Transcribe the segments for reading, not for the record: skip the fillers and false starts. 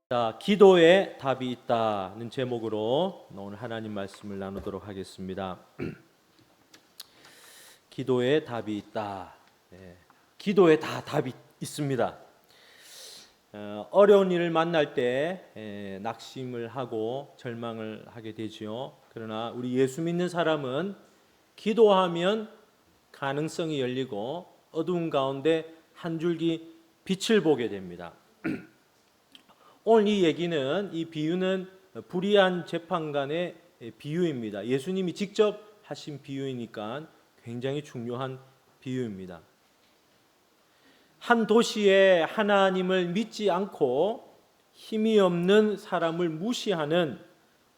자, 기도에 답이 있다는 제목으로 오늘 하나님 말씀을 나누도록 하겠습니다. 기도에 답이 있다. 기도에 다 답이 있습니다. 어려운 일을 만날 때 낙심을 하고 절망을 하게 되지요. 그러나 우리 예수 믿는 사람은 기도하면 가능성이 열리고 어두운 가운데 한 줄기 빛을 보게 됩니다. 오늘 이 얘기는, 이 비유는 불의한 재판관의 비유입니다. 예수님이 직접 하신 비유이니까 굉장히 중요한 비유입니다. 한 도시에 하나님을 믿지 않고 힘이 없는 사람을 무시하는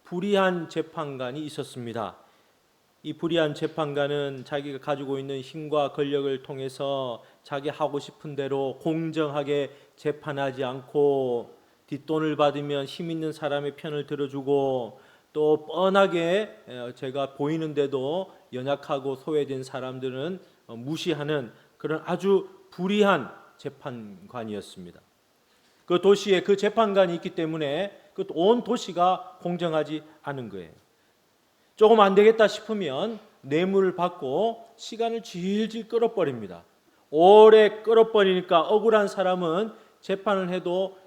불의한 재판관이 있었습니다. 이 불의한 재판관은 자기가 가지고 있는 힘과 권력을 통해서 자기 하고 싶은 대로 공정하게 재판하지 않고 뒷돈을 받으면 힘 있는 사람의 편을 들어주고 또 뻔하게 제가 보이는데도 연약하고 소외된 사람들은 무시하는 그런 아주 불의한 재판관이었습니다. 그 도시에 그 재판관이 있기 때문에 그 온 도시가 공정하지 않은 거예요. 조금 안 되겠다 싶으면 뇌물을 받고 시간을 질질 끌어버립니다. 오래 끌어버리니까 억울한 사람은 재판을 해도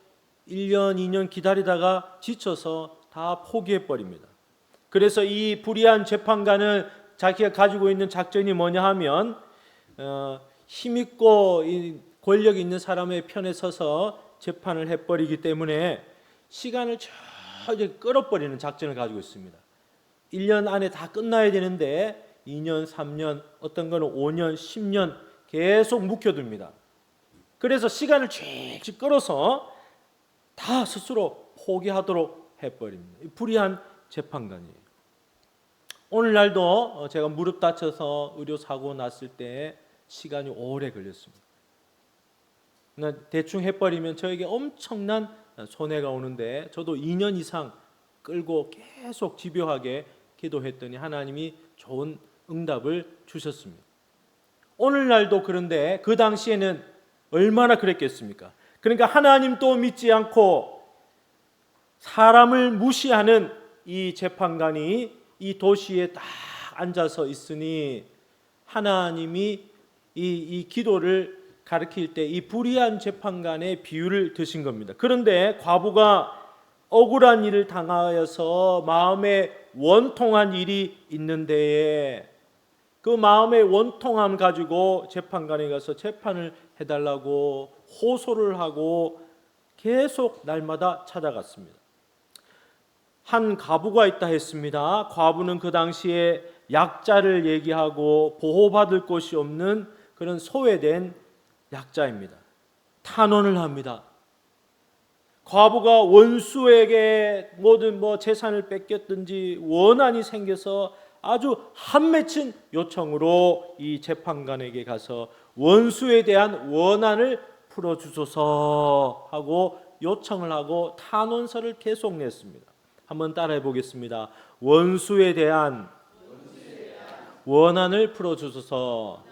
1년, 2년 기다리다가 지쳐서 다 포기해버립니다. 그래서 이 불의한 재판관은 자기가 가지고 있는 작전이 뭐냐 하면 힘있고 권력이 있는 사람의 편에 서서 재판을 해버리기 때문에 시간을 저기 끌어버리는 작전을 가지고 있습니다. 1년 안에 다 끝나야 되는데 2년, 3년, 어떤 거는 5년, 10년 계속 묵혀둡니다. 그래서 시간을 쥐직 끌어서 다 스스로 포기하도록 해버립니다. 불의한 재판관이에요. 오늘날도 제가 무릎 다쳐서 의료사고 났을 때 시간이 오래 걸렸습니다. 대충 해버리면 저에게 엄청난 손해가 오는데 저도 2년 이상 끌고 계속 집요하게 기도했더니 하나님이 좋은 응답을 주셨습니다. 오늘날도 그런데 그 당시에는 얼마나 그랬겠습니까? 그러니까 하나님도 믿지 않고 사람을 무시하는 이 재판관이 이 도시에 딱 앉아서 있으니 하나님이 이 기도를 가르칠 때 이 불의한 재판관의 비유를 드신 겁니다. 그런데 과부가 억울한 일을 당하여서 마음에 원통한 일이 있는데 그 마음의 원통함 가지고 재판관에 가서 재판을 해달라고 호소를 하고 계속 날마다 찾아갔습니다. 한 과부가 있다 했습니다. 과부는 그 당시에 약자를 얘기하고 보호받을 곳이 없는 그런 소외된 약자입니다. 탄원을 합니다. 과부가 원수에게 모든 재산을 뺏겼든지 원한이 생겨서 아주 한맺힌 요청으로 이 재판관에게 가서 원수에 대한 원한을 풀어주소서 하고 요청을 하고 탄원서를 계속 냈습니다. 한번 따라해 보겠습니다. 원수에 대한 원한을 풀어주소서.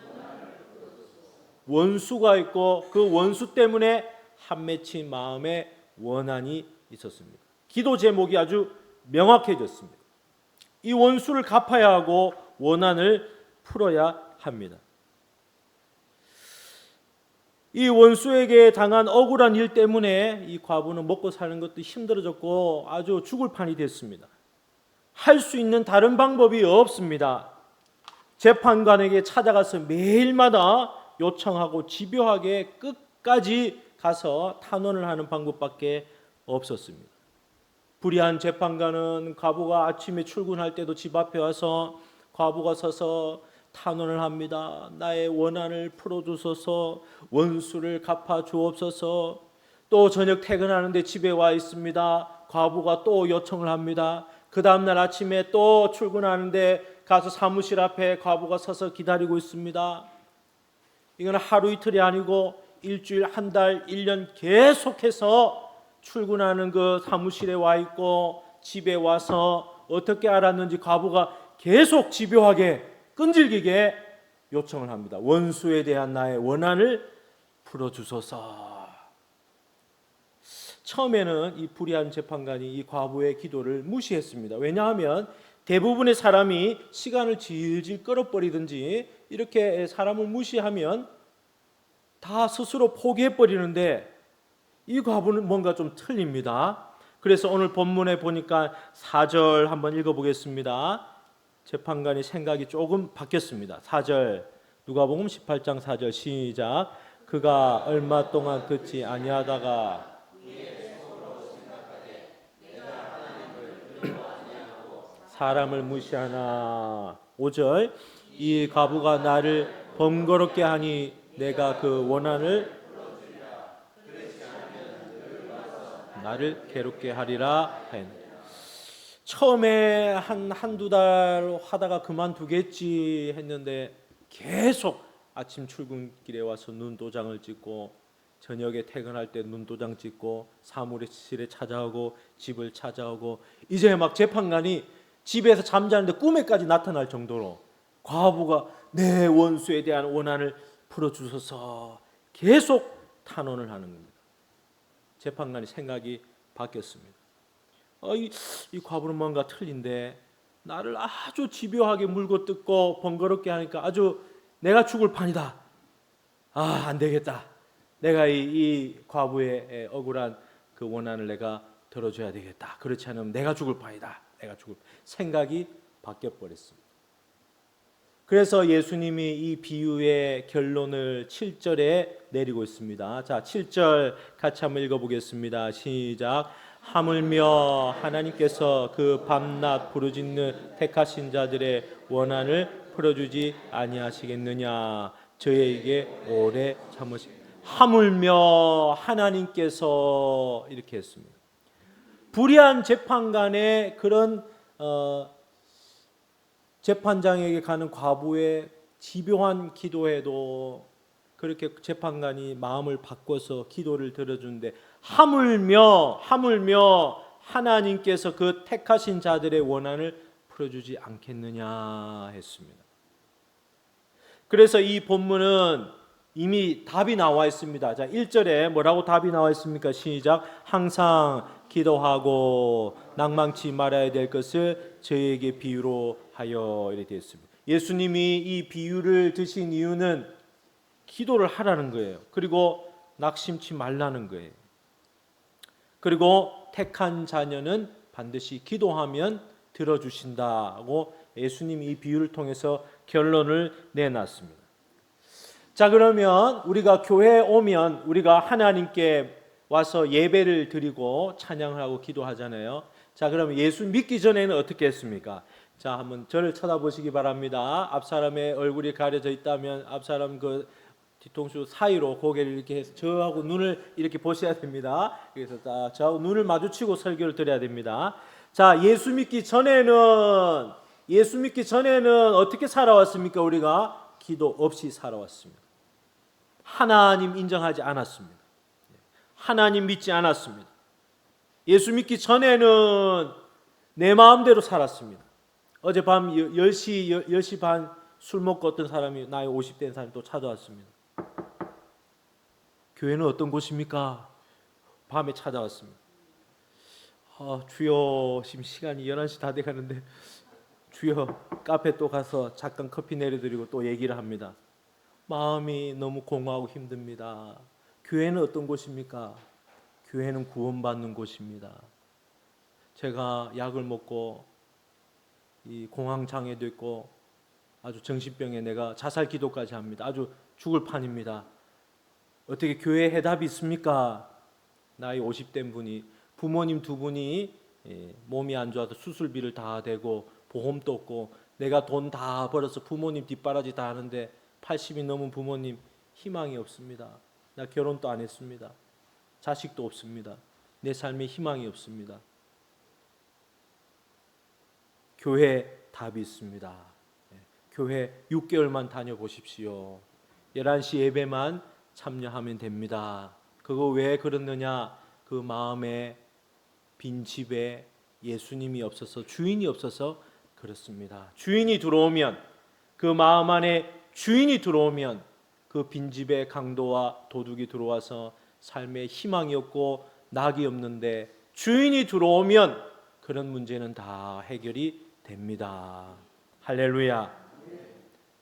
원수가 있고 그 원수 때문에 한맺힌 마음에 원한이 있었습니다. 기도 제목이 아주 명확해졌습니다. 이 원수를 갚아야 하고 원한을 풀어야 합니다. 이 원수에게 당한 억울한 일 때문에 이 과부는 먹고 사는 것도 힘들어졌고 아주 죽을 판이 됐습니다. 할 수 있는 다른 방법이 없습니다. 재판관에게 찾아가서 매일마다 요청하고 집요하게 끝까지 가서 탄원을 하는 방법밖에 없었습니다. 불의한 재판관은 과부가 아침에 출근할 때도 집 앞에 와서 과부가 서서 탄원을 합니다. 나의 원한을 풀어주소서, 원수를 갚아 주옵소서. 또 저녁 퇴근하는데 집에 와 있습니다. 과부가 또 요청을 합니다. 그 다음날 아침에 또 출근하는데 가서 사무실 앞에 과부가 서서 기다리고 있습니다. 이건 하루 이틀이 아니고 일주일, 한 달, 1년 계속해서 출근하는 그 사무실에 와 있고 집에 와서 어떻게 알았는지 과부가 계속 집요하게 끈질기게 요청을 합니다. 원수에 대한 나의 원한을 풀어주소서. 처음에는 이 불의한 재판관이 이 과부의 기도를 무시했습니다. 왜냐하면 대부분의 사람이 시간을 질질 끌어버리든지 이렇게 사람을 무시하면 다 스스로 포기해버리는데 이 과부는 뭔가 좀 틀립니다. 그래서 오늘 본문에 보니까 4절 한번 읽어보겠습니다. 재판관의 생각이 조금 바뀌었습니다. 4절 누가복음 18장 4절 시작. 그가 얼마 동안 듣지 아니하다가 사람을 무시하나. 5절 이 과부가 나를 번거롭게 하니 내가 그 원한을 나를 괴롭게 하리라 하였느니라. 처음에 한두 달 하다가 그만두겠지 했는데 계속 아침 출근길에 와서 눈도장을 찍고 저녁에 퇴근할 때 눈도장 찍고 사무실에 찾아오고 집을 찾아오고 이제 막 재판관이 집에서 잠자는데 꿈에까지 나타날 정도로 과부가 내 원수에 대한 원한을 풀어주소서 계속 탄원을 하는 겁니다. 재판관이 생각이 바뀌었습니다. 이 과부는 뭔가 틀린데 나를 아주 집요하게 물고 뜯고 번거롭게 하니까 아주 내가 죽을 판이다. 안 되겠다. 내가 이 과부의 억울한 그 원한을 내가 들어줘야 되겠다. 그렇지 않으면 내가 죽을 판이다. 내가 죽을 생각이 바뀌어 버렸습니다. 그래서 예수님이 이 비유의 결론을 7절에 내리고 있습니다. 자, 7절 같이 한번 읽어보겠습니다. 시작. 하물며 하나님께서 그 밤낮 부르짖는 택하신 자들의 원한을 풀어주지 아니하시겠느냐. 저에게 오래 참으시. 하물며 하나님께서 이렇게 했습니다. 불의한 재판관의 그런 재판장에게 가는 과부의 집요한 기도에도 그렇게 재판관이 마음을 바꿔서 기도를 들어주는데 하물며 하나님께서 그 택하신 자들의 원한을 풀어주지 않겠느냐 했습니다. 그래서 이 본문은 이미 답이 나와 있습니다. 자, 1절에 뭐라고 답이 나와 있습니까? 시작. 항상 기도하고 낭망치 말아야 될 것을 저에게 비유로 하여 이렇게 되어 있습니다. 예수님이 이 비유를 드신 이유는 기도를 하라는 거예요. 그리고 낙심치 말라는 거예요. 그리고 택한 자녀는 반드시 기도하면 들어주신다고 예수님이 이 비유를 통해서 결론을 내놨습니다. 자, 그러면 우리가 교회에 오면 우리가 하나님께 와서 예배를 드리고 찬양을 하고 기도하잖아요. 자, 그러면 예수 믿기 전에는 어떻게 했습니까? 자, 한번 저를 쳐다보시기 바랍니다. 앞사람의 얼굴이 가려져 있다면 앞사람 그 뒤통수 사이로 고개를 이렇게 해서 저하고 눈을 이렇게 보셔야 됩니다. 그래서 저하고 눈을 마주치고 설교를 드려야 됩니다. 자, 예수 믿기 전에는 어떻게 살아왔습니까? 우리가 기도 없이 살아왔습니다. 하나님 인정하지 않았습니다. 하나님 믿지 않았습니다. 예수 믿기 전에는 내 마음대로 살았습니다. 어젯밤 10시 반 술 먹고 어떤 사람이 나이 50 된 사람이 또 찾아왔습니다. 교회는 어떤 곳입니까? 밤에 찾아왔습니다. 주여, 지금 시간이 11시 다 돼가는데 주여, 카페 또 가서 잠깐 커피 내려드리고 또 얘기를 합니다. 마음이 너무 공허하고 힘듭니다. 교회는 어떤 곳입니까? 교회는 구원받는 곳입니다. 제가 약을 먹고 이 공황장애도 있고 아주 정신병에 내가 자살 기도까지 합니다. 아주 죽을 판입니다. 어떻게 교회에 해답이 있습니까? 나이 50된 분이 부모님 두 분이 몸이 안 좋아서 수술비를 다 대고 보험도 없고 내가 돈 다 벌어서 부모님 뒷바라지 다 하는데 80이 넘은 부모님 희망이 없습니다. 나 결혼도 안 했습니다. 자식도 없습니다. 내 삶에 희망이 없습니다. 교회 답이 있습니다. 교회 6개월만 다녀보십시오. 11시 예배만 참여하면 됩니다. 그거 왜 그렇느냐? 그 마음에 빈 집에 예수님이 없어서 주인이 없어서 그렇습니다. 주인이 들어오면 그 마음 안에 주인이 들어오면 그 빈집에 강도와 도둑이 들어와서 삶에 희망이 없고 낙이 없는데 주인이 들어오면 그런 문제는 다 해결이 됩니다. 할렐루야.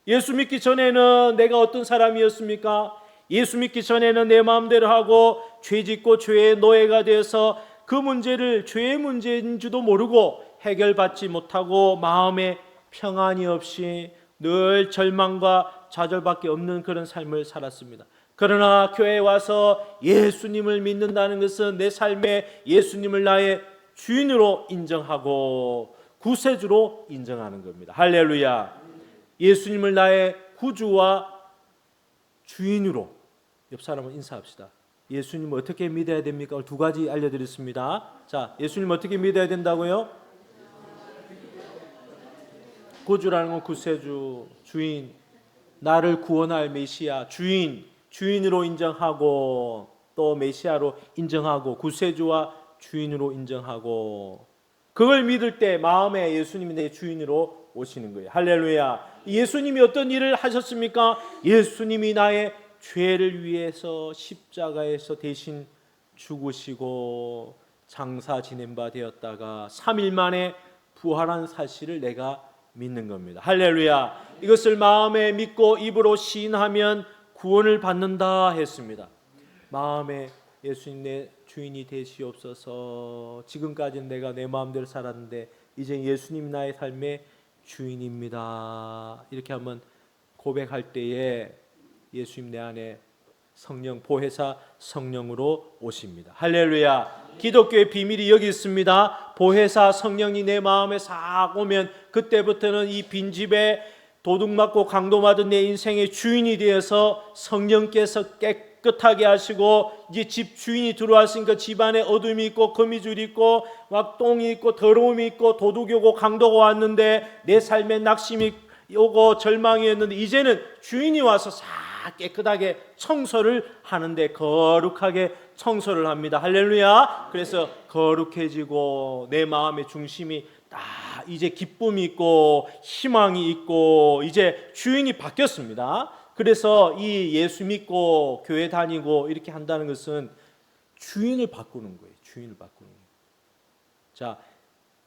예수 믿기 전에는 내가 어떤 사람이었습니까? 예수 믿기 전에는 내 마음대로 하고 죄 짓고 죄의 노예가 되어서 그 문제를 죄의 문제인지도 모르고 해결받지 못하고 마음에 평안이 없이 늘 절망과 좌절밖에 없는 그런 삶을 살았습니다. 그러나 교회에 와서 예수님을 믿는다는 것은 내 삶에 예수님을 나의 주인으로 인정하고 구세주로 인정하는 겁니다. 할렐루야. 예수님을 나의 구주와 주인으로. 옆 사람은 인사합시다. 예수님을 어떻게 믿어야 됩니까? 두 가지 알려드렸습니다. 자, 예수님 어떻게 믿어야 된다고요? 구주라는 건 구세주, 주인, 나를 구원할 메시아, 주인으로 인정하고 또 메시아로 인정하고 구세주와 주인으로 인정하고 그걸 믿을 때 마음에 예수님이 내 주인으로 오시는 거예요. 할렐루야. 예수님이 어떤 일을 하셨습니까? 예수님이 나의 죄를 위해서 십자가에서 대신 죽으시고 장사 지낸 바 되었다가 3일 만에 부활한 사실을 내가 믿는 겁니다. 할렐루야. 이것을 마음에 믿고 입으로 시인하면 구원을 받는다 했습니다. 마음에 예수님 내 주인이 되시옵소서. 지금까지는 내가 내 마음대로 살았는데 이제 예수님 나의 삶의 주인입니다. 이렇게 한번 고백할 때에 예수님 내 안에 성령, 보혜사 성령으로 오십니다. 할렐루야. 기독교의 비밀이 여기 있습니다. 보혜사 성령이 내 마음에 싹 오면 그때부터는 이 빈집에 도둑 맞고 강도 맞은 내 인생의 주인이 되어서 성령께서 깨끗하게 하시고 이제 집 주인이 들어왔으니까 집안에 어둠이 있고 거미줄이 있고 막 똥이 있고 더러움이 있고 도둑이 오고 강도가 왔는데 내 삶에 낙심이 오고 절망이었는데 이제는 주인이 와서 싹 깨끗하게 청소를 하는데 거룩하게 청소를 합니다. 할렐루야. 그래서 거룩해지고 내 마음의 중심이 이제 기쁨이 있고 희망이 있고 이제 주인이 바뀌었습니다. 그래서 이 예수 믿고 교회 다니고 이렇게 한다는 것은 주인을 바꾸는 거예요. 주인을 바꾸는 거예요. 자,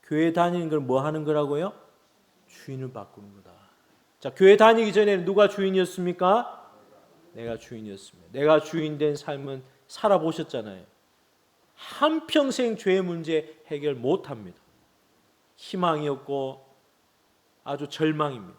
교회 다니는 걸 뭐 하는 거라고요? 주인을 바꾸는 거다. 자, 교회 다니기 전에는 누가 주인이었습니까? 내가 주인이었습니다. 내가 주인된 삶은 살아보셨잖아요. 한평생 죄의 문제 해결 못합니다. 희망이 없고 아주 절망입니다.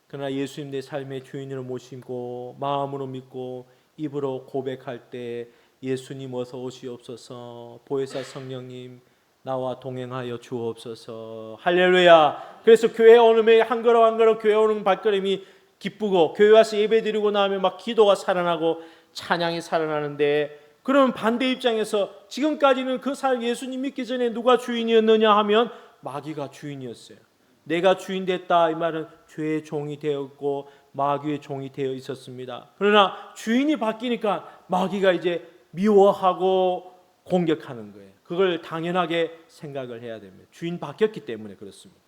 그러나 예수님 내 삶의 주인으로 모시고 마음으로 믿고 입으로 고백할 때 예수님 어서 오시옵소서, 보혜사 성령님 나와 동행하여 주옵소서. 할렐루야. 그래서 교회 오는 한 걸음 한 걸음 교회 오는 발걸음이 기쁘고 교회 와서 예배 드리고 나면 막 기도가 살아나고 찬양이 살아나는데 그럼 반대 입장에서 지금까지는 그 살 예수님 믿기 전에 누가 주인이었느냐 하면 마귀가 주인이었어요. 내가 주인 됐다 이 말은 죄의 종이 되었고 마귀의 종이 되어 있었습니다. 그러나 주인이 바뀌니까 마귀가 이제 미워하고 공격하는 거예요. 그걸 당연하게 생각을 해야 됩니다. 주인 바뀌었기 때문에 그렇습니다.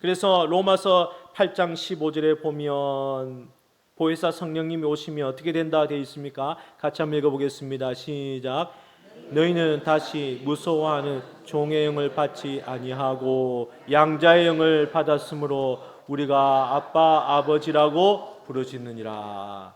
그래서 로마서 8장 15절에 보면 보혜사 성령님이 오시면 어떻게 된다 되어 있습니까? 같이 한번 읽어보겠습니다. 시작. 너희는 다시 무서워하는 종의 영을 받지 아니하고 양자의 영을 받았으므로 우리가 아빠 아버지라고 부르짖느니라.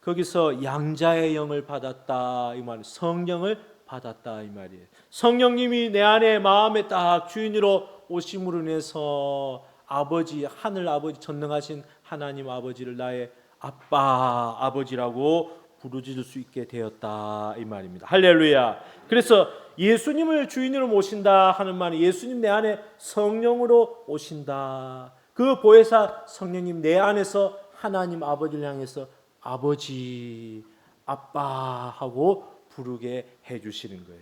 거기서 양자의 영을 받았다 이 말, 성령을 받았다 이 말이에요. 성령님이 내 안에 마음에 딱 주인으로 오심으로 인해서 아버지, 하늘 아버지, 전능하신 하나님 아버지를 나의 아빠 아버지라고 부르짖을 수 있게 되었다 이 말입니다. 할렐루야. 그래서 예수님을 주인으로 모신다 하는 말은 예수님 내 안에 성령으로 오신다. 그 보혜사 성령님 내 안에서 하나님 아버지를 향해서 아버지, 아빠 하고 부르게 해주시는 거예요.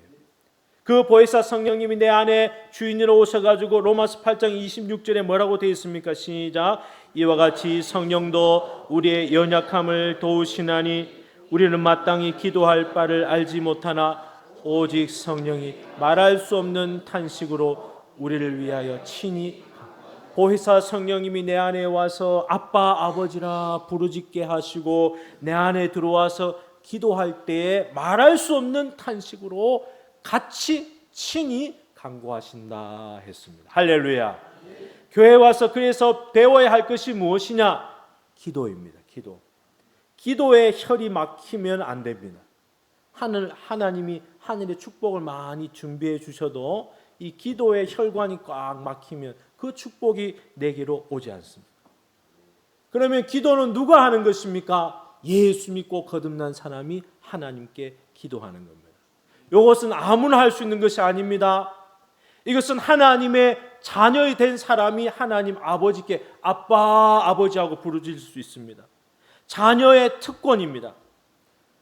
그 보혜사 성령님이 내 안에 주인으로 오셔가지고 로마서 8장 26절에 뭐라고 되어 있습니까? 시작. 이와 같이 성령도 우리의 연약함을 도우시나니 우리는 마땅히 기도할 바를 알지 못하나 오직 성령이 말할 수 없는 탄식으로 우리를 위하여 친히 보혜사 성령님이 내 안에 와서 아빠 아버지라 부르짖게 하시고 내 안에 들어와서 기도할 때에 말할 수 없는 탄식으로 같이 친히 간구하신다 했습니다. 할렐루야. 교회 와서 그래서 배워야 할 것이 무엇이냐? 기도입니다. 기도에 혈이 막히면 안 됩니다. 하나님이 하늘의 축복을 많이 준비해 주셔도 이 기도의 혈관이 꽉 막히면 그 축복이 내게로 오지 않습니다. 그러면 기도는 누가 하는 것입니까? 예수 믿고 거듭난 사람이 하나님께 기도하는 겁니다. 이것은 아무나 할 수 있는 것이 아닙니다. 이것은 하나님의 자녀이 된 사람이 하나님 아버지께 아빠 아버지하고 부르짖을 수 있습니다. 자녀의 특권입니다.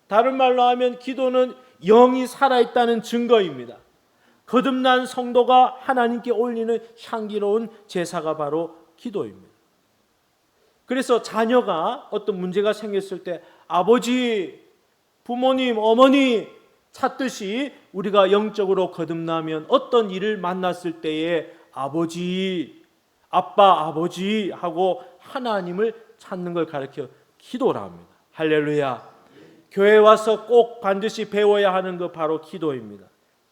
다른 말로 하면 기도는 영이 살아있다는 증거입니다. 거듭난 성도가 하나님께 올리는 향기로운 제사가 바로 기도입니다. 그래서 자녀가 어떤 문제가 생겼을 때 아버지, 부모님, 어머니 찾듯이 우리가 영적으로 거듭나면 어떤 일을 만났을 때에 아버지, 아빠, 아버지 하고 하나님을 찾는 걸 가르쳐 기도라 합니다. 할렐루야. 교회 와서 꼭 반드시 배워야 하는 것 바로 기도입니다.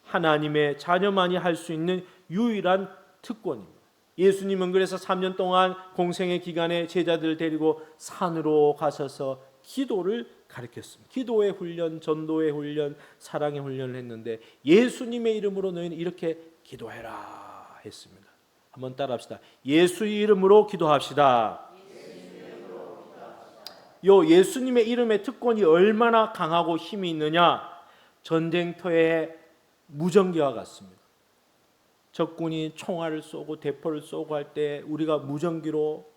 하나님의 자녀만이 할 수 있는 유일한 특권입니다. 예수님은 그래서 3년 동안 공생의 기간에 제자들을 데리고 산으로 가셔서 기도를 가르쳤습니다. 기도의 훈련, 전도의 훈련, 사랑의 훈련을 했는데 예수님의 이름으로 너희는 이렇게 기도해라 했습니다. 한번 따라합시다. 예수의 이름으로 기도합시다. 요 예수님의 이름의 특권이 얼마나 강하고 힘이 있느냐? 전쟁터에 무전기와 같습니다. 적군이 총알을 쏘고 대포를 쏘고 할 때 우리가 무전기로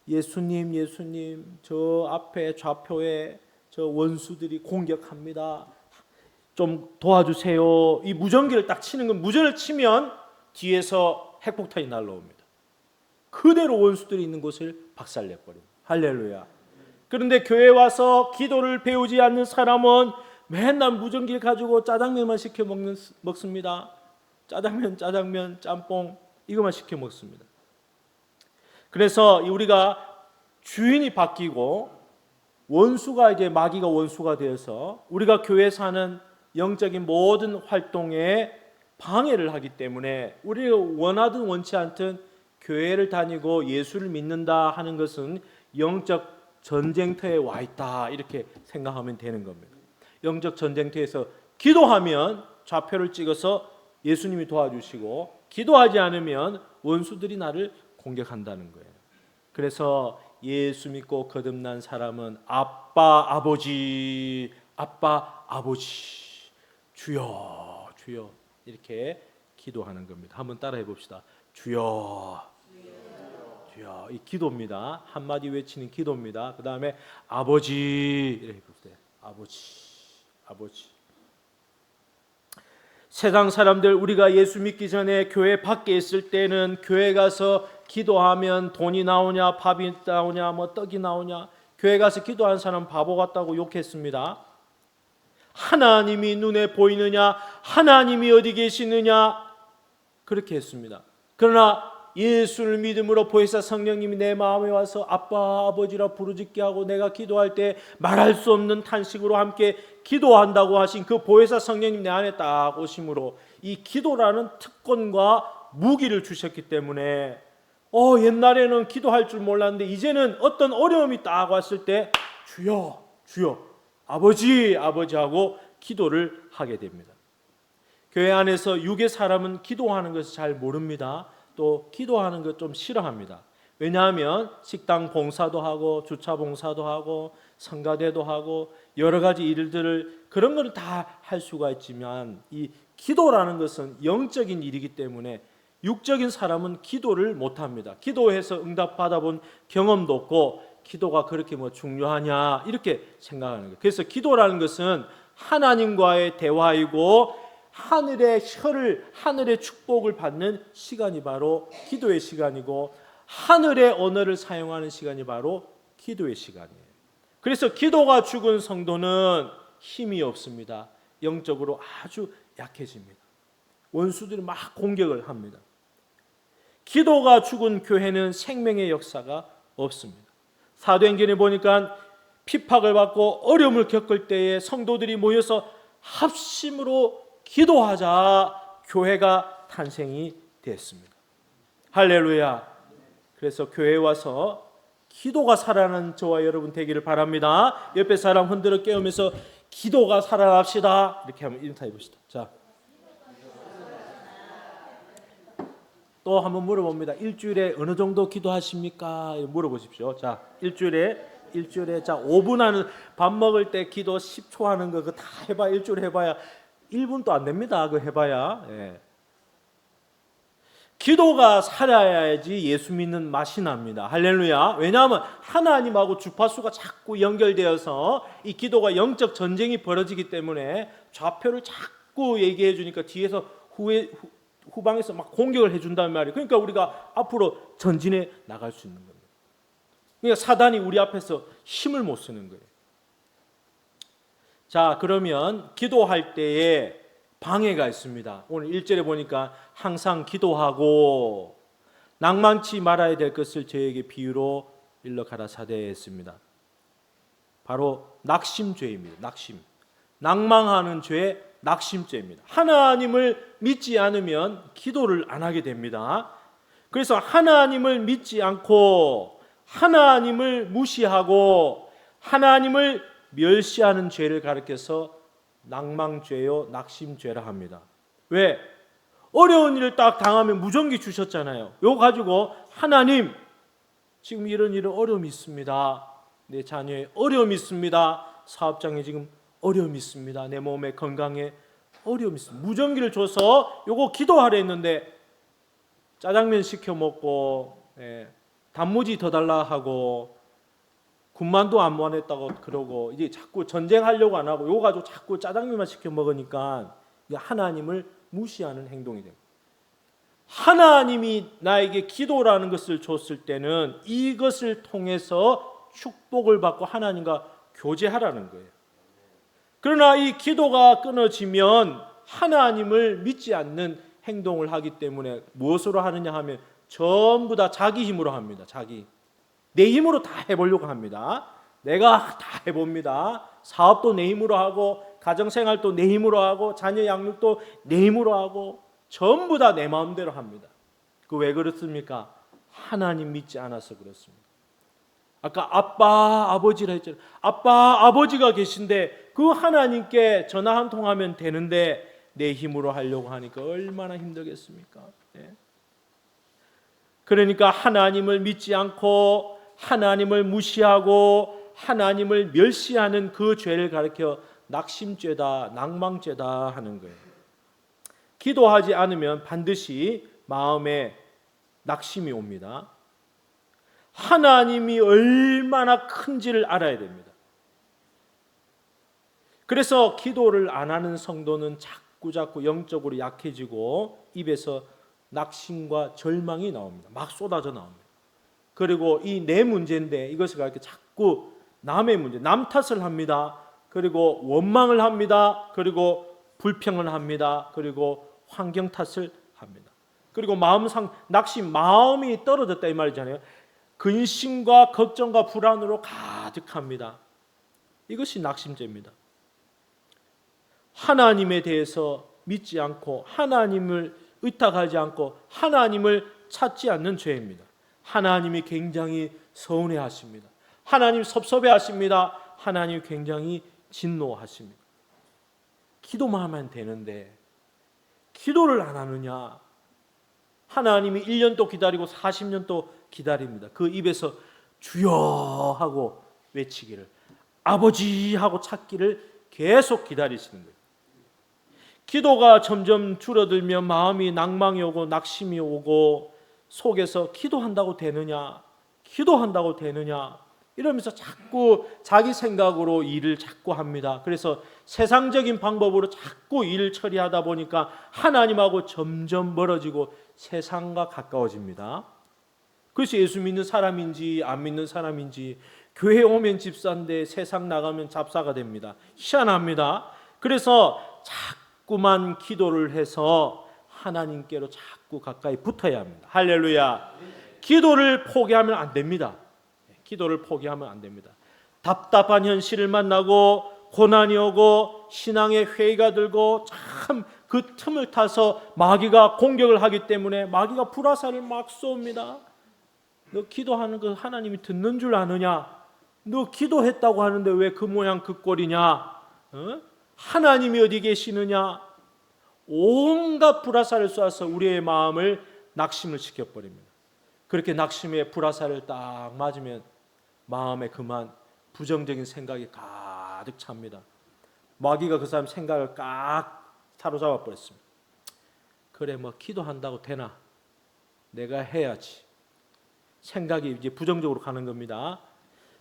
예수님, 예수님, 저 앞에 좌표에 저 원수들이 공격합니다. 좀 도와주세요. 이 무전기를 딱 치는 건 무전을 치면 뒤에서 핵폭탄이 날라옵니다. 그대로 원수들이 있는 곳을 박살내버립니다. 할렐루야. 그런데 교회 와서 기도를 배우지 않는 사람은 맨날 무전기를 가지고 짜장면만 시켜 먹습니다. 짜장면, 짬뽕 이것만 시켜 먹습니다. 그래서 우리가 주인이 바뀌고 원수가 이제 마귀가 원수가 되어서 우리가 교회에서 하는 영적인 모든 활동에 방해를 하기 때문에 우리가 원하든 원치 않든 교회를 다니고 예수를 믿는다 하는 것은 영적 전쟁터에 와 있다 이렇게 생각하면 되는 겁니다. 영적 전쟁터에서 기도하면 좌표를 찍어서 예수님이 도와주시고 기도하지 않으면 원수들이 나를 공격한다는 거예요. 그래서 예수 믿고 거듭난 사람은 아빠 아버지 주여 이렇게 기도하는 겁니다. 한번 따라해 봅시다. 주여. 이 기도입니다. 한마디 외치는 기도입니다. 그 다음에 아버지 이렇게 볼때요. 아버지. 세상 사람들 우리가 예수 믿기 전에 교회 밖에 있을 때는 교회 가서 기도하면 돈이 나오냐 밥이 나오냐 뭐 떡이 나오냐 교회 가서 기도한 사람 바보 같다고 욕했습니다. 하나님이 눈에 보이느냐 하나님이 어디 계시느냐 그렇게 했습니다. 그러나 예수를 믿음으로 보혜사 성령님이 내 마음에 와서 아빠 아버지라 부르짖게 하고 내가 기도할 때 말할 수 없는 탄식으로 함께 기도한다고 하신 그 보혜사 성령님 내 안에 딱 오심으로 이 기도라는 특권과 무기를 주셨기 때문에 옛날에는 기도할 줄 몰랐는데 이제는 어떤 어려움이 딱 왔을 때 주여 아버지 하고 기도를 하게 됩니다. 교회 안에서 육의 사람은 기도하는 것을 잘 모릅니다. 또 기도하는 것 좀 싫어합니다. 왜냐하면 식당 봉사도 하고 주차 봉사도 하고 성가대도 하고 여러 가지 일들을 그런 걸 다 할 수가 있지만 이 기도라는 것은 영적인 일이기 때문에 육적인 사람은 기도를 못합니다. 기도해서 응답 받아본 경험도 없고 기도가 그렇게 뭐 중요하냐 이렇게 생각하는 거예요. 그래서 기도라는 것은 하나님과의 대화이고 하늘의 축복을 받는 시간이 바로 기도의 시간이고 하늘의 언어를 사용하는 시간이 바로 기도의 시간이에요. 그래서 기도가 죽은 성도는 힘이 없습니다. 영적으로 아주 약해집니다. 원수들이 막 공격을 합니다. 기도가 죽은 교회는 생명의 역사가 없습니다. 사도행전에 보니까 핍박을 받고 어려움을 겪을 때에 성도들이 모여서 합심으로 기도하자 교회가 탄생이 됐습니다. 할렐루야. 그래서 교회에 와서 기도가 살아나는 저와 여러분 되기를 바랍니다. 옆에 사람 흔들어 깨우면서 기도가 살아납시다. 이렇게 한번 인사해 봅시다. 자, 또 한번 물어봅니다. 일주일에 어느 정도 기도하십니까? 물어보십시오. 자, 일주일에 자 5분 하는 밥 먹을 때 기도 10초 하는 거 그거 다 해봐. 일주일에 해봐야 1분도 안 됩니다. 그거 해봐야. 예. 기도가 살아야지 예수 믿는 맛이 납니다. 할렐루야. 왜냐하면 하나님하고 주파수가 자꾸 연결되어서 이 기도가 영적 전쟁이 벌어지기 때문에 좌표를 자꾸 얘기해 주니까 뒤에서 후방에서 막 공격을 해준단 말이에요. 그러니까 우리가 앞으로 전진해 나갈 수 있는 겁니다. 그러니까 사단이 우리 앞에서 힘을 못 쓰는 거예요. 자, 그러면 기도할 때에 방해가 있습니다. 오늘 1절에 보니까 항상 기도하고 낭만치 말아야 될 것을 저에게 비유로 일러 가라사대 했습니다. 바로 낙심죄입니다. 낙심. 낭망하는 죄, 낙심죄입니다. 하나님을 믿지 않으면 기도를 안 하게 됩니다. 그래서 하나님을 믿지 않고 하나님을 무시하고 하나님을 멸시하는 죄를 가리켜서 낭망죄요 낙심죄라 합니다. 왜? 어려운 일을 딱 당하면 무전기 주셨잖아요. 이거 가지고 하나님 지금 이런 어려움이 있습니다. 내 자녀의 어려움이 있습니다. 사업장에 지금 어려움이 있습니다. 내 몸의 건강에 어려움이 있습니다. 무전기를 줘서 요거 기도하려 했는데 짜장면 시켜 먹고 단무지 더 달라 하고 군만두 안 원했다고 그러고 이제 자꾸 전쟁하려고 안 하고 요거 가지고 자꾸 짜장면만 시켜 먹으니까 하나님을 무시하는 행동이 됩니다. 하나님이 나에게 기도라는 것을 줬을 때는 이것을 통해서 축복을 받고 하나님과 교제하라는 거예요. 그러나 이 기도가 끊어지면 하나님을 믿지 않는 행동을 하기 때문에 무엇으로 하느냐 하면 전부 다 자기 힘으로 합니다. 내 힘으로 다 해보려고 합니다. 내가 다 해봅니다. 사업도 내 힘으로 하고 가정생활도 내 힘으로 하고 자녀 양육도 내 힘으로 하고 전부 다 내 마음대로 합니다. 그 왜 그렇습니까? 하나님 믿지 않아서 그렇습니다. 아까 아빠 아버지라 했잖아요. 아빠 아버지가 계신데 그 하나님께 전화 한 통 하면 되는데 내 힘으로 하려고 하니까 얼마나 힘들겠습니까? 그러니까 하나님을 믿지 않고 하나님을 무시하고 하나님을 멸시하는 그 죄를 가리켜 낙심죄다, 낭망죄다 하는 거예요. 기도하지 않으면 반드시 마음에 낙심이 옵니다. 하나님이 얼마나 큰지를 알아야 됩니다. 그래서 기도를 안 하는 성도는 자꾸 영적으로 약해지고 입에서 낙심과 절망이 나옵니다. 막 쏟아져 나옵니다. 그리고 이 내 문제인데 이것을 가지고 자꾸 남의 문제, 남 탓을 합니다. 그리고 원망을 합니다. 그리고 불평을 합니다. 그리고 환경 탓을 합니다. 그리고 낙심, 마음이 떨어졌다 이 말이잖아요. 근심과 걱정과 불안으로 가득합니다. 이것이 낙심죄입니다. 하나님에 대해서 믿지 않고 하나님을 의탁하지 않고 하나님을 찾지 않는 죄입니다. 하나님이 굉장히 서운해하십니다. 하나님 섭섭해하십니다. 하나님 굉장히 진노하십니다. 기도만 하면 되는데 기도를 안 하느냐? 하나님이 1년도 기다리고 40년도 기다립니다. 그 입에서 주여 하고 외치기를, 아버지 하고 찾기를 계속 기다리시는 거예요. 기도가 점점 줄어들면 마음이 낭망이 오고 낙심이 오고 속에서 기도한다고 되느냐 이러면서 자꾸 자기 생각으로 일을 자꾸 합니다. 그래서 세상적인 방법으로 자꾸 일을 처리하다 보니까 하나님하고 점점 멀어지고 세상과 가까워집니다. 그래서 예수 믿는 사람인지 안 믿는 사람인지 교회 오면 집사인데 세상 나가면 잡사가 됩니다. 희한합니다. 그래서 자꾸만 기도를 해서 하나님께로 자꾸 가까이 붙어야 합니다. 할렐루야. 기도를 포기하면 안 됩니다. 기도를 포기하면 안 됩니다. 답답한 현실을 만나고 고난이 오고 신앙의 회의가 들고 참 그 틈을 타서 마귀가 공격을 하기 때문에 마귀가 불화살을 막 쏩니다. 너 기도하는 거 하나님이 듣는 줄 아느냐? 너 기도했다고 하는데 왜 그 모양 그 꼴이냐? 하나님이 어디 계시느냐? 온갖 불화살을 쏴서 우리의 마음을 낙심을 시켜버립니다. 그렇게 낙심의 불화살을 딱 맞으면 마음에 그만 부정적인 생각이 가득 찹니다. 마귀가 그 사람 생각을 꽉 사로잡아 버렸습니다. 그래 뭐 기도한다고 되나? 내가 해야지. 생각이 이제 부정적으로 가는 겁니다.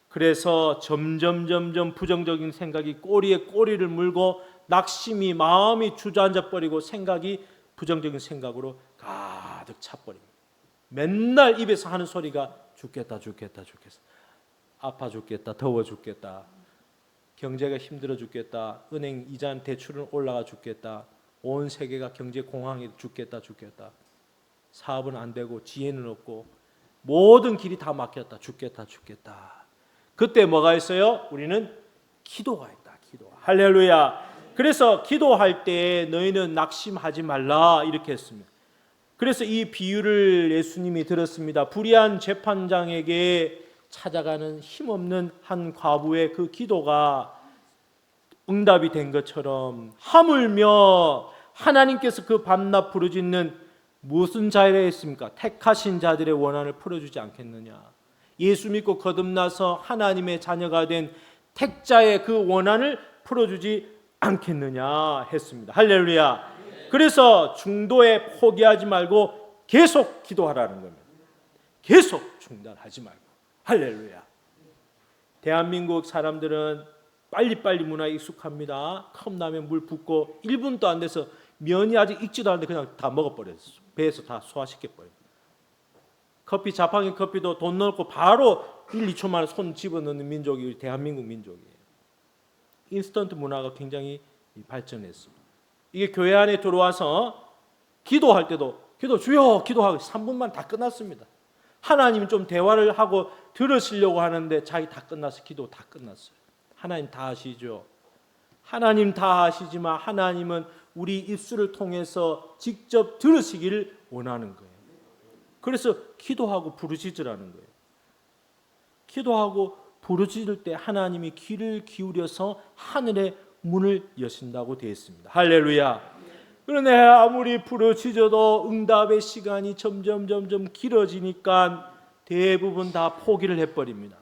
그래서 점점 부정적인 생각이 꼬리에 꼬리를 물고 낙심이 마음이 주저앉아 버리고 생각이 부정적인 생각으로 가득 차 버립니다. 맨날 입에서 하는 소리가 죽겠다. 아파 죽겠다. 더워 죽겠다. 경제가 힘들어 죽겠다. 은행 이자 대출은 올라가 죽겠다. 온 세계가 경제 공황에 죽겠다. 사업은 안 되고 지혜는 없고 모든 길이 다 막혔다. 죽겠다. 그때 뭐가 있어요? 우리는 기도가 있다. 기도. 할렐루야. 그래서 기도할 때 너희는 낙심하지 말라 이렇게 했습니다. 그래서 이 비유를 예수님이 들었습니다. 불의한 재판장에게 찾아가는 힘없는 한 과부의 그 기도가 응답이 된 것처럼 하물며 하나님께서 그 밤낮 부르짖는 무슨 자리에 있습니까? 택하신 자들의 원한을 풀어주지 않겠느냐. 예수 믿고 거듭나서 하나님의 자녀가 된 택자의 그 원한을 풀어주지 않겠느냐 했습니다. 할렐루야. 그래서 중도에 포기하지 말고 계속 기도하라는 겁니다. 계속 중단하지 말고. 할렐루야. 대한민국 사람들은 빨리빨리 문화에 익숙합니다. 컵라면 물 붓고 1분도 안 돼서 면이 아직 익지도 않는데 그냥 다 먹어버렸어요. 배에서 다 소화시켜버려요. 커피, 자판기 커피도 돈 넣고 바로 1, 2초 만에 손 집어넣는 민족이 대한민국 민족이에요. 인스턴트 문화가 굉장히 발전했습니다. 이게 교회 안에 들어와서 기도할 때도 주여 기도하고 3분만 다 끝났습니다. 하나님 좀 대화를 하고 들으시려고 하는데 자기 다 끝났어요. 기도 다 끝났어요. 하나님 다 아시죠? 하나님 다 아시지만 하나님은 우리 입술을 통해서 직접 들으시기를 원하는 거예요. 그래서 기도하고 부르짖으라는 거예요. 기도하고 부르짖을 때 하나님이 귀를 기울여서 하늘의 문을 여신다고 되어 있습니다. 할렐루야. 그런데 아무리 부르짖어도 응답의 시간이 점점 길어지니까 대부분 다 포기를 해버립니다.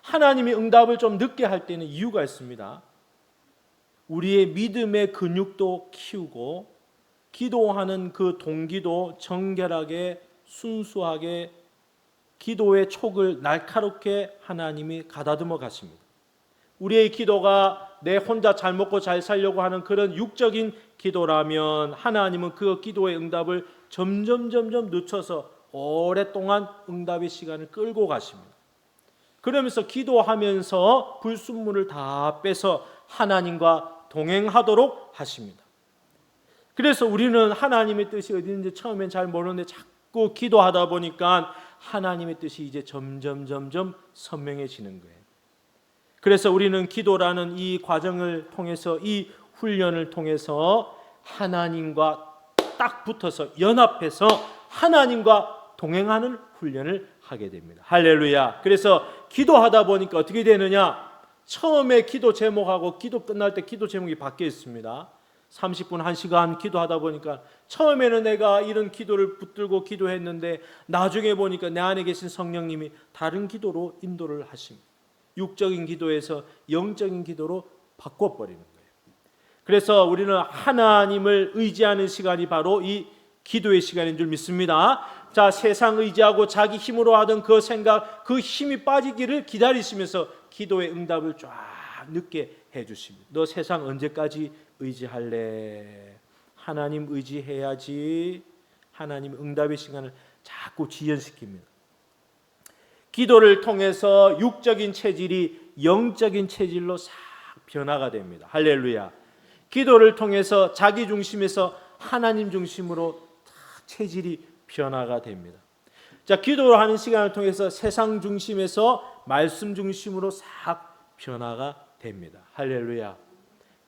하나님이 응답을 좀 늦게 할 때는 이유가 있습니다. 우리의 믿음의 근육도 키우고 기도하는 그 동기도 정결하게 순수하게 기도의 촉을 날카롭게 하나님이 가다듬어 가십니다. 우리의 기도가 내 혼자 잘 먹고 잘 살려고 하는 그런 육적인 기도라면 하나님은 그 기도의 응답을 점점 늦춰서 오랫동안 응답의 시간을 끌고 가십니다. 그러면서 기도하면서 불순물을 다 빼서 하나님과 동행하도록 하십니다. 그래서 우리는 하나님의 뜻이 어디 있는지 처음엔 잘 모르는데 자꾸 기도하다 보니까 하나님의 뜻이 이제 점점 선명해지는 거예요. 그래서 우리는 기도라는 이 과정을 통해서 이 훈련을 통해서 하나님과 딱 붙어서 연합해서 하나님과 동행하는 훈련을 하게 됩니다. 할렐루야. 그래서 기도하다 보니까 어떻게 되느냐? 처음에 기도 제목하고 기도 끝날 때 기도 제목이 바뀌어 있습니다. 30분 1시간 기도하다 보니까 처음에는 내가 이런 기도를 붙들고 기도했는데 나중에 보니까 내 안에 계신 성령님이 다른 기도로 인도를 하십니다. 육적인 기도에서 영적인 기도로 바꿔버리는 거예요. 그래서 우리는 하나님을 의지하는 시간이 바로 이 기도의 시간인 줄 믿습니다. 자, 세상 의지하고 자기 힘으로 하던 그 생각, 그 힘이 빠지기를 기다리시면서 기도의 응답을 쫙 늦게 해주십니다. 너 세상 언제까지 의지할래? 하나님 의지해야지. 하나님 응답의 시간을 자꾸 지연시킵니다. 기도를 통해서 육적인 체질이 영적인 체질로 싹 변화가 됩니다. 할렐루야. 기도를 통해서 자기 중심에서 하나님 중심으로 다 체질이 변화가 됩니다. 자, 기도를 하는 시간을 통해서 세상 중심에서 말씀 중심으로 싹 변화가 됩니다. 할렐루야.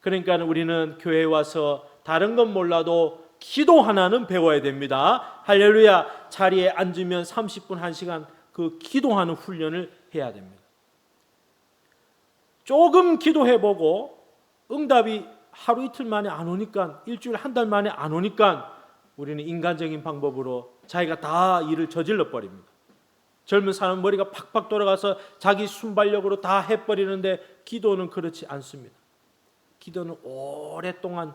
그러니까 우리는 교회에 와서 다른 건 몰라도 기도 하나는 배워야 됩니다. 할렐루야. 자리에 앉으면 30분, 1시간 그 기도하는 훈련을 해야 됩니다. 조금 기도해보고 응답이 하루 이틀 만에 안 오니까, 일주일 한 달 만에 안 오니까 우리는 인간적인 방법으로 자기가 다 일을 저질러 버립니다. 젊은 사람 머리가 팍팍 돌아가서 자기 순발력으로 다 해버리는데 기도는 그렇지 않습니다. 기도는 오랫동안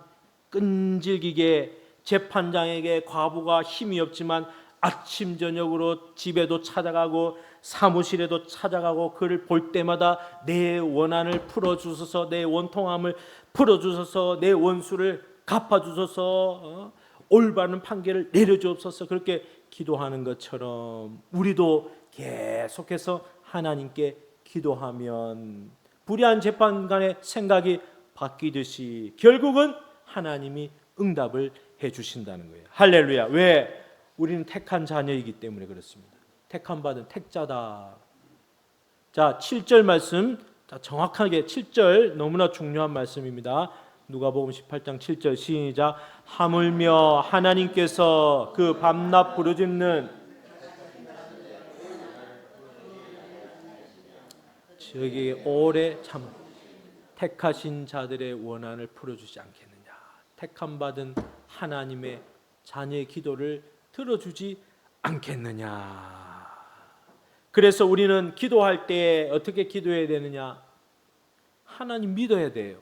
끈질기게 재판장에게 과부가 힘이 없지만 아침 저녁으로 집에도 찾아가고 사무실에도 찾아가고 그를 볼 때마다 내 원한을 풀어주소서, 내 원통함을 풀어주소서, 내 원수를 갚아주소서, 올바른 판결을 내려주옵소서, 그렇게 기도하는 것처럼 우리도 계속해서 하나님께 기도하면 불의한 재판관의 생각이 바뀌듯이 결국은 하나님이 응답을 해주신다는 거예요. 할렐루야. 왜? 우리는 택한 자녀이기 때문에 그렇습니다. 택함 받은 택자다. 자, 7절 말씀, 자, 정확하게 7절 너무나 중요한 말씀입니다. 누가복음 18장 7절 시작. 하물며 하나님께서 그 밤낮 부르짖는 저기 오래 참 택하신 자들의 원한을 풀어주지 않겠느냐. 택함 받은 하나님의 자녀의 기도를 들어주지 않겠느냐. 그래서 우리는 기도할 때 어떻게 기도해야 되느냐? 하나님 믿어야 돼요.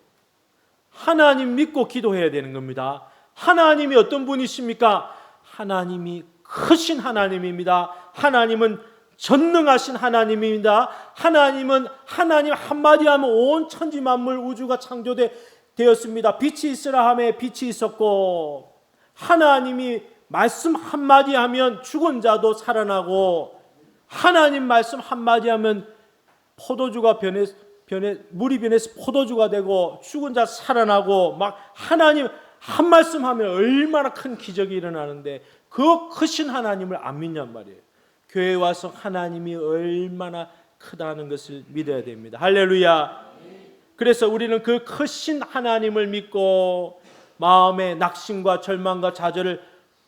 하나님 믿고 기도해야 되는 겁니다. 하나님이 어떤 분이십니까? 하나님이 크신 하나님입니다. 하나님은 전능하신 하나님입니다. 하나님은 하나님 한마디 하면 온 천지 만물 우주가 창조되었습니다. 빛이 있으라 하매 빛이 있었고, 하나님이 말씀 한마디 하면 죽은 자도 살아나고, 하나님 말씀 한마디 하면 포도주가 물이 변해서 포도주가 되고 죽은 자 살아나고, 막 하나님 한 말씀 하면 얼마나 큰 기적이 일어나는데 그 크신 하나님을 안 믿냔 말이에요. 교회에 와서 하나님이 얼마나 크다는 것을 믿어야 됩니다. 할렐루야. 그래서 우리는 그 크신 하나님을 믿고 마음의 낙심과 절망과 좌절을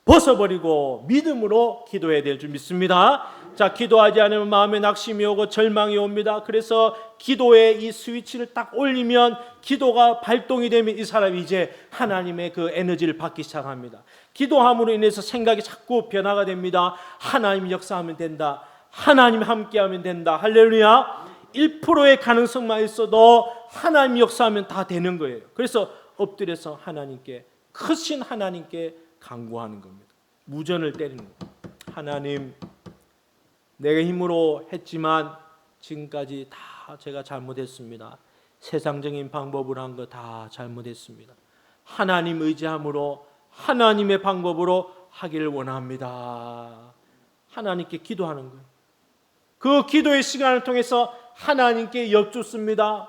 벗어버리고 믿음으로 기도해야 될 줄 믿습니다. 자, 기도하지 않으면 마음에 낙심이 오고 절망이 옵니다. 그래서 기도의 이 스위치를 딱 올리면, 기도가 발동이 되면 이 사람이 이제 하나님의 그 에너지를 받기 시작합니다. 기도함으로 인해서 생각이 자꾸 변화가 됩니다. 하나님이 역사하면 된다. 하나님이 함께하면 된다. 할렐루야. 1%의 가능성만 있어도 하나님이 역사하면 다 되는 거예요. 그래서 엎드려서 하나님께, 크신 하나님께 간구하는 겁니다. 무전을 때리는 겁니다. 하나님, 내가 힘으로 했지만 지금까지 다 제가 잘못했습니다. 세상적인 방법으로 한 거 다 잘못했습니다. 하나님 의지함으로 하나님의 방법으로 하기를 원합니다. 하나님께 기도하는 거예요. 그 기도의 시간을 통해서 하나님께 여쭙습니다.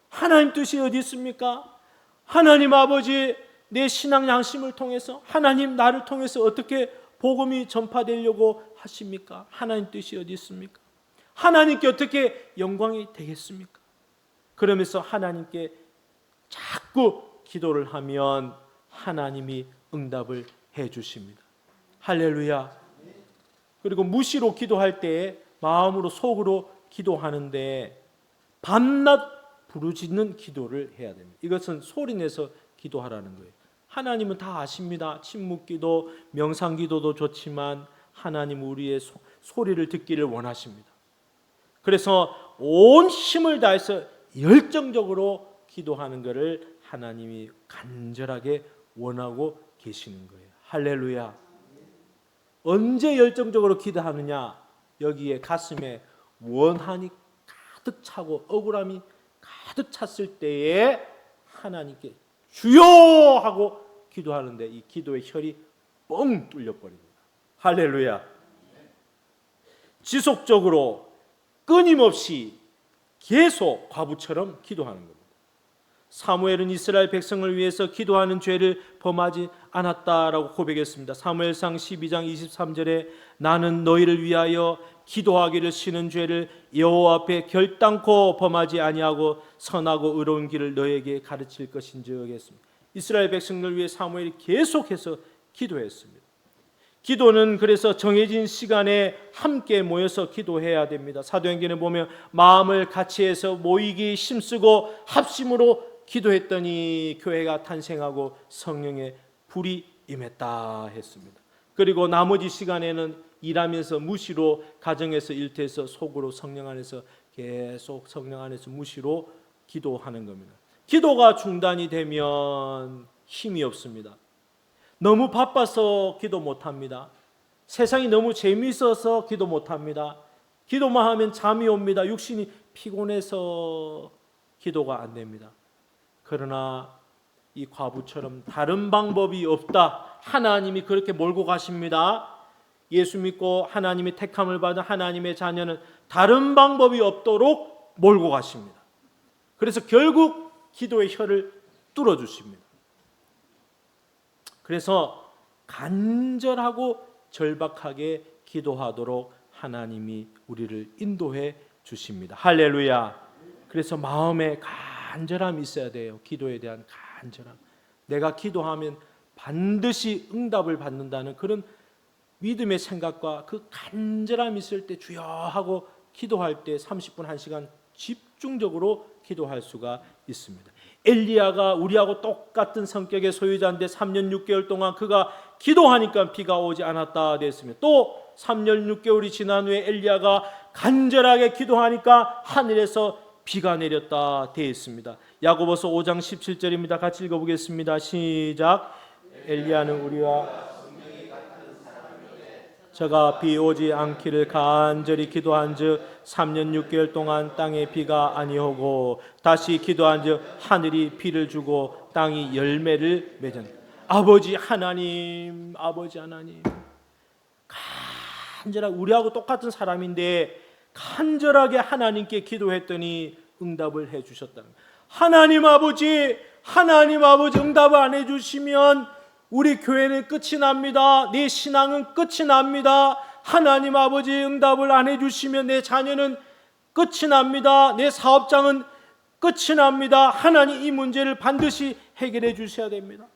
하나님 뜻이 어디 있습니까? 하나님 아버지, 내 신앙 양심을 통해서 하나님 나를 통해서 어떻게 복음이 전파되려고 하십니까? 하나님 뜻이 어디 있습니까? 하나님께 어떻게 영광이 되겠습니까? 그러면서 하나님께 자꾸 기도를 하면 하나님이 응답을 해 주십니다. 할렐루야. 그리고 무시로 기도할 때 마음으로 속으로 기도하는데 밤낮 부르짖는 기도를 해야 됩니다. 이것은 소리내서 기도하라는 거예요. 하나님은 다 아십니다. 침묵기도, 명상기도도 좋지만 하나님 우리의 소리를 듣기를 원하십니다. 그래서 온 힘을 다해서 열정적으로 기도하는 것을 하나님이 간절하게 원하고 계시는 거예요. 할렐루야. 언제 열정적으로 기도하느냐? 여기에 가슴에 원한이 가득 차고 억울함이 가득 찼을 때에 하나님께 주여 하고 기도하는데 이 기도의 혈이 뻥 뚫려버립니다. 할렐루야. 지속적으로 끊임없이 계속 과부처럼 기도하는 겁니다. 사무엘은 이스라엘 백성을 위해서 기도하는 죄를 범하지 않았다라고 고백했습니다. 사무엘상 12장 23절에 나는 너희를 위하여 기도하기를 싫은 죄를 여호와 앞에 결단코 범하지 아니하고 선하고 의로운 길을 너에게 가르칠 것인즉 했습니다. 이스라엘 백성을 위해 사무엘이 계속해서 기도했습니다. 기도는 그래서 정해진 시간에 함께 모여서 기도해야 됩니다. 사도행전에 보면 마음을 같이해서 모이기 힘쓰고 합심으로 기도했더니 교회가 탄생하고 성령의 불이 임했다 했습니다. 그리고 나머지 시간에는 일하면서 무시로 가정에서 일터에서 속으로 성령 안에서 계속 성령 안에서 무시로 기도하는 겁니다. 기도가 중단이 되면 힘이 없습니다. 너무 바빠서 기도 못합니다. 세상이 너무 재미있어서 기도 못합니다. 기도만 하면 잠이 옵니다. 육신이 피곤해서 기도가 안 됩니다. 그러나 이 과부처럼 다른 방법이 없다. 하나님이 그렇게 몰고 가십니다. 예수 믿고 하나님의 택함을 받은 하나님의 자녀는 다른 방법이 없도록 몰고 가십니다. 그래서 결국 기도의 혀를 뚫어주십니다. 그래서 간절하고 절박하게 기도하도록 하나님이 우리를 인도해 주십니다. 할렐루야. 그래서 마음에 간절함이 있어야 돼요. 기도에 대한 간절함. 내가 기도하면 반드시 응답을 받는다는 그런 믿음의 생각과 그 간절함이 있을 때 주여 하고 기도할 때 30분 1시간 집중적으로 기도할 수가 있습니다. 엘리야가 우리하고 똑같은 성격의 소유자인데 3년 6개월 동안 그가 기도하니까 비가 오지 않았다 됐습니다. 또 3년 6개월이 지난 후에 엘리야가 간절하게 기도하니까 하늘에서 비가 내렸다 되어 있습니다. 야고보서 5장 17절입니다. 같이 읽어보겠습니다. 시작. 엘리야는 우리와 저가 비 오지 않기를 간절히 기도한즉 3년 6개월 동안 땅에 비가 아니오고 다시 기도한즉 하늘이 비를 주고 땅이 열매를 맺은 아버지 하나님 간절하게 우리하고 똑같은 사람인데 간절하게 하나님께 기도했더니 응답을 해주셨다는 거예요. 하나님 아버지 응답을 안 해주시면 우리 교회는 끝이 납니다. 내 신앙은 끝이 납니다. 하나님 아버지 응답을 안 해주시면 내 자녀는 끝이 납니다. 내 사업장은 끝이 납니다. 하나님 이 문제를 반드시 해결해 주셔야 됩니다.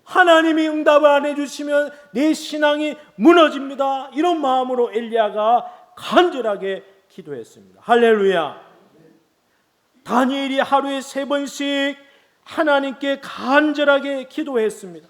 하나님이 응답을 안 해주시면 내 신앙이 무너집니다. 이런 마음으로 엘리야가 간절하게 기도했습니다. 할렐루야. 다니엘이 하루에 3번씩 하나님께 간절하게 기도했습니다.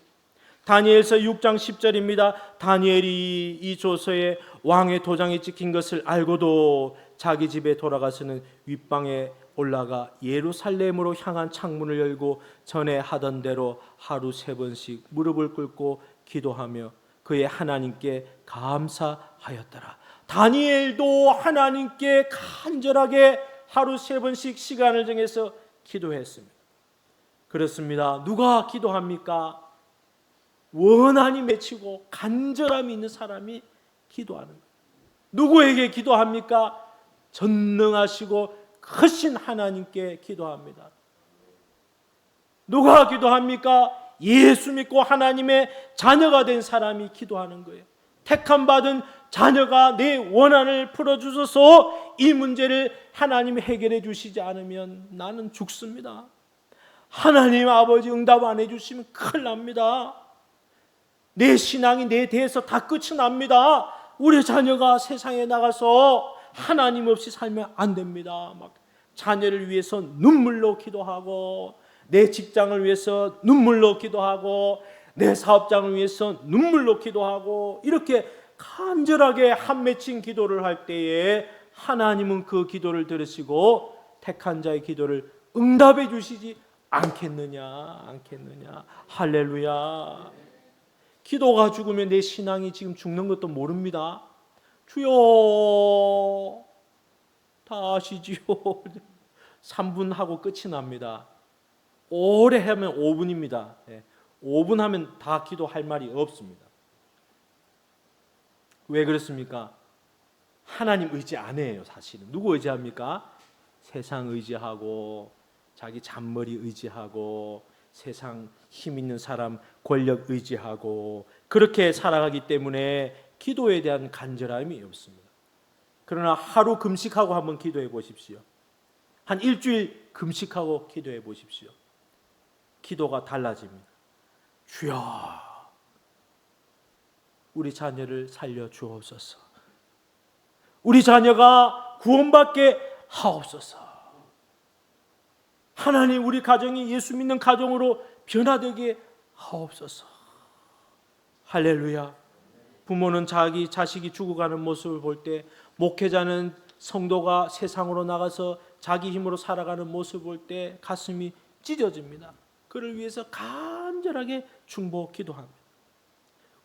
다니엘서 6장 10절입니다. 다니엘이 이 조서에 왕의 도장이 찍힌 것을 알고도 자기 집에 돌아가서는 윗방에 올라가 예루살렘으로 향한 창문을 열고 전에 하던 대로 하루 3번씩 무릎을 꿇고 기도하며 그의 하나님께 감사하였더라. 다니엘도 하나님께 간절하게 하루 3번씩 시간을 정해서 기도했습니다. 그렇습니다. 누가 기도합니까? 원한이 맺히고 간절함이 있는 사람이 기도하는 거예요. 누구에게 기도합니까? 전능하시고 크신 하나님께 기도합니다. 누가 기도합니까? 예수 믿고 하나님의 자녀가 된 사람이 기도하는 거예요. 택함 받은 자녀가 내 원한을 풀어주셔서 이 문제를 하나님이 해결해 주시지 않으면 나는 죽습니다. 하나님 아버지 응답 안 해주시면 큰일 납니다. 내 신앙이 내 대해서 다 끝이 납니다. 우리 자녀가 세상에 나가서 하나님 없이 살면 안 됩니다. 막 자녀를 위해서 눈물로 기도하고 내 직장을 위해서 눈물로 기도하고 내 사업장을 위해서 눈물로 기도하고 이렇게 간절하게 한 맺힌 기도를 할 때에 하나님은 그 기도를 들으시고 택한 자의 기도를 응답해 주시지 않겠느냐. 할렐루야. 기도가 죽으면 내 신앙이 지금 죽는 것도 모릅니다. 주여 다 하시지요. 3분 하고 끝이 납니다. 오래 하면 5분입니다. 5분 하면 다 기도할 말이 없습니다. 왜 그렇습니까? 하나님 의지 안 해요. 사실은 누구 의지합니까? 세상 의지하고 자기 잔머리 의지하고 세상 힘 있는 사람 권력 의지하고 그렇게 살아가기 때문에 기도에 대한 간절함이 없습니다. 그러나 하루 금식하고 한번 기도해 보십시오. 한 일주일 금식하고 기도해 보십시오. 기도가 달라집니다. 주여, 우리 자녀를 살려 주옵소서. 우리 자녀가 구원받게 하옵소서. 하나님, 우리 가정이 예수 믿는 가정으로 변화되게 하옵소서. 할렐루야. 부모는 자기 자식이 죽어가는 모습을 볼 때, 목회자는 성도가 세상으로 나가서 자기 힘으로 살아가는 모습을 볼 때 가슴이 찢어집니다. 그를 위해서 간절하게 중보 기도합니다.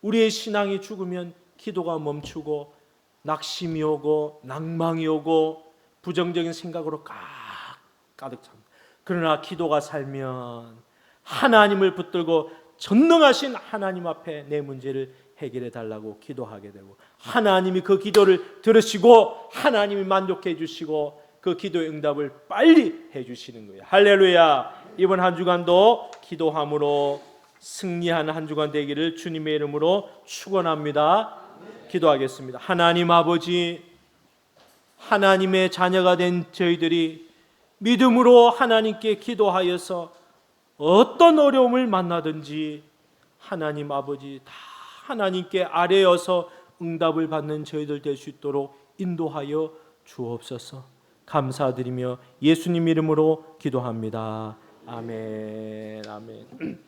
우리의 신앙이 죽으면 기도가 멈추고 낙심이 오고 낭망이 오고 부정적인 생각으로 가득 찹니다. 그러나 기도가 살면 하나님을 붙들고 전능하신 하나님 앞에 내 문제를 해결해 달라고 기도하게 되고, 하나님이 그 기도를 들으시고 하나님이 만족해 주시고 그 기도의 응답을 빨리 해 주시는 거예요. 할렐루야. 이번 한 주간도 기도함으로 승리하는 한 주간 되기를 주님의 이름으로 축원합니다. 기도하겠습니다. 하나님 아버지, 하나님의 자녀가 된 저희들이 믿음으로 하나님께 기도하여서 어떤 어려움을 만나든지 하나님 아버지 다 하나님께 아뢰어서 응답을 받는 저희들 될 수 있도록 인도하여 주옵소서. 감사드리며 예수님 이름으로 기도합니다. 아멘. 아멘.